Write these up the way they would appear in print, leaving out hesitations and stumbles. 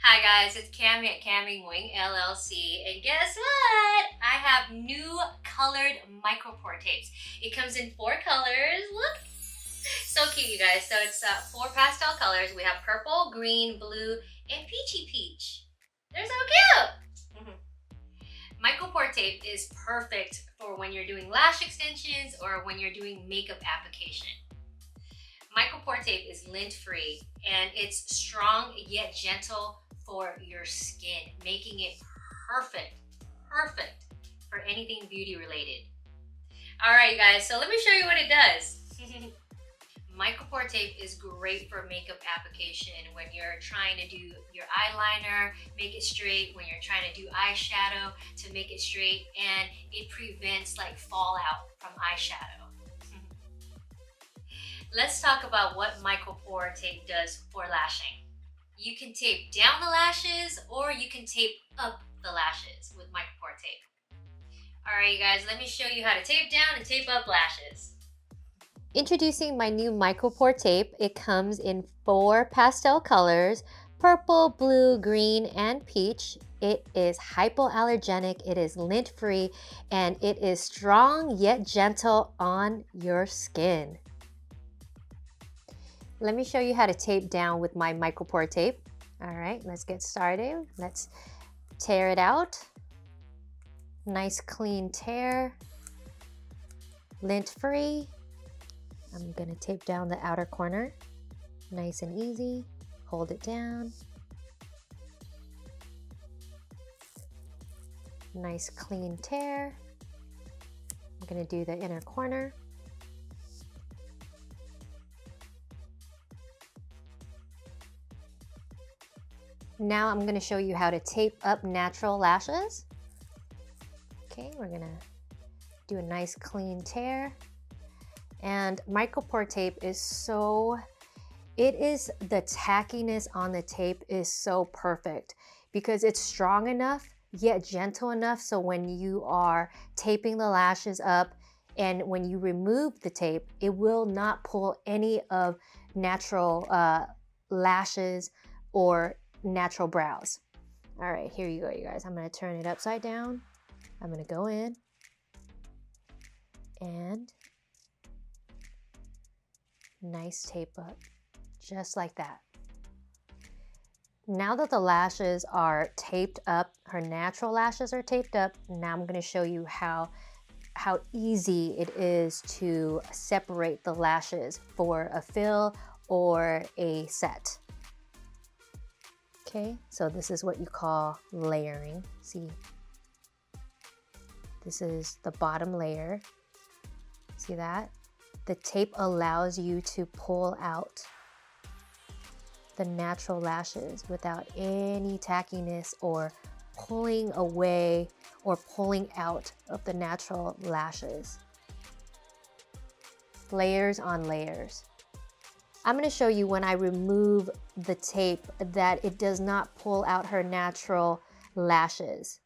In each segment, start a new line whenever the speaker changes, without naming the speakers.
Hi guys, it's Cammy at Cammy Nguyen LLC, and guess what? I have new colored micropore tapes. It comes in 4 colors. Look, so cute, you guys. So it's 4 pastel colors. We have purple, green, blue, and peachy peach. They're so cute. Micropore tape is perfect for when you're doing lash extensions or when you're doing makeup application. Micropore tape is lint-free and it's strong yet gentle for your skin, making it perfect for anything beauty related. All right, you guys, so let me show you what it does. Micropore tape is great for makeup application when you're trying to do your eyeliner, make it straight, when you're trying to do eyeshadow to make it straight, and it prevents like fallout from eyeshadow. Let's talk about what micropore tape does for lashing. You can tape down the lashes or you can tape up the lashes with micropore tape. Alright you guys, let me show you how to tape down and tape up lashes. Introducing my new micropore tape. It comes in 4 pastel colors, purple, blue, green, and peach. It is hypoallergenic, it is lint-free, and it is strong yet gentle on your skin. Let me show you how to tape down with my micropore tape. All right, let's get started. Let's tear it out. Nice clean tear, lint-free. I'm gonna tape down the outer corner. Nice and easy, hold it down. Nice clean tear. I'm gonna do the inner corner. Now I'm going to show you how to tape up natural lashes. Okay, we're going to do a nice clean tear. And micropore tape is the tackiness on the tape is so perfect because it's strong enough yet gentle enough so when you are taping the lashes up and when you remove the tape, it will not pull any of natural lashes or natural brows. All right, here you go, you guys. I'm going to turn it upside down. I'm going to go in and nice tape up, just like that. Now that the lashes are taped up, her natural lashes are taped up, now I'm going to show you how easy it is to separate the lashes for a fill or a set. Okay, so this is what you call layering. See, this is the bottom layer. See that? The tape allows you to pull out the natural lashes without any tackiness or pulling away or pulling out of the natural lashes. Layers on layers. I'm going to show you when I remove the tape that it does not pull out her natural lashes.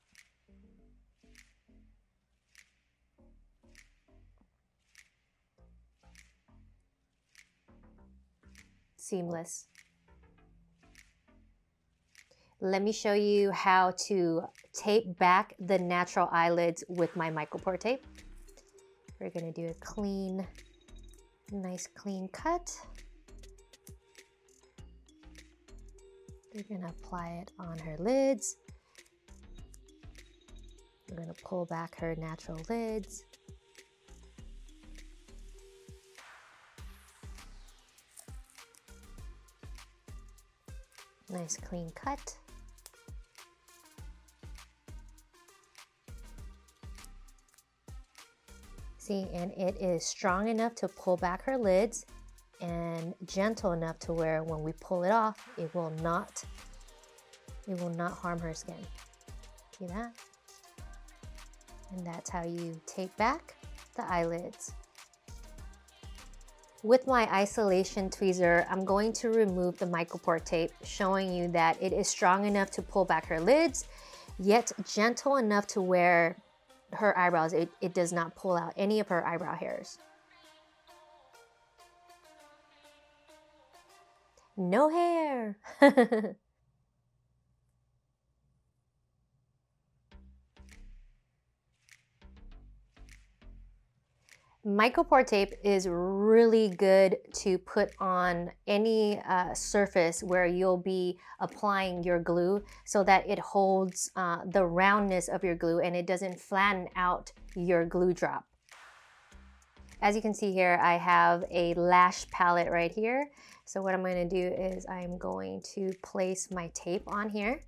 Seamless. Let me show you how to tape back the natural eyelids with my micropore tape. We're going to do a nice clean cut. We're going to apply it on her lids. We're going to pull back her natural lids. Nice clean cut. See, and it is strong enough to pull back her lids and gentle enough to where when we pull it off, it will not harm her skin. See that? And that's how you tape back the eyelids. With my isolation tweezer, I'm going to remove the micropore tape, showing you that it is strong enough to pull back her lids, yet gentle enough to where her eyebrows, it does not pull out any of her eyebrow hairs. No hair.
Micropore tape is really good to put on any surface where you'll be applying your glue so that it holds the roundness of your glue and it doesn't flatten out your glue drop. As you can see here, I have a lash palette right here. So what I'm going to do is I'm going to place my tape on here,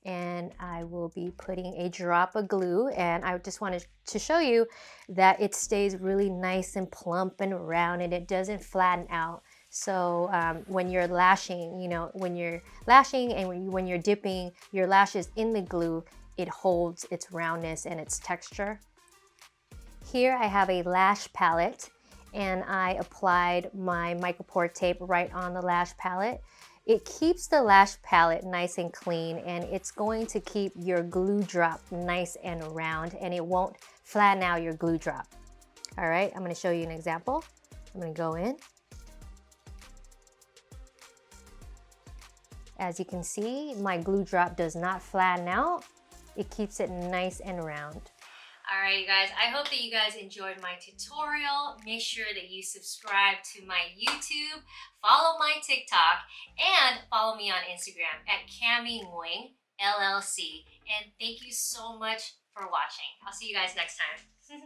and I will be putting a drop of glue, and I just wanted to show you that it stays really nice and plump and round and it doesn't flatten out. So when you're lashing, you know, when you're lashing and when you're dipping your lashes in the glue, it holds its roundness and its texture. Here I have a lash palette and I applied my micropore tape right on the lash palette. It keeps the lash palette nice and clean, and it's going to keep your glue drop nice and round, and it won't flatten out your glue drop. All right, I'm going to show you an example. I'm going to go in. As you can see, my glue drop does not flatten out. It keeps it nice and round.
Alright, you guys, I hope that you guys enjoyed my tutorial. Make sure that you subscribe to my YouTube, follow my TikTok, and follow me on Instagram at Cammy Nguyen, LLC. And thank you so much for watching. I'll see you guys next time.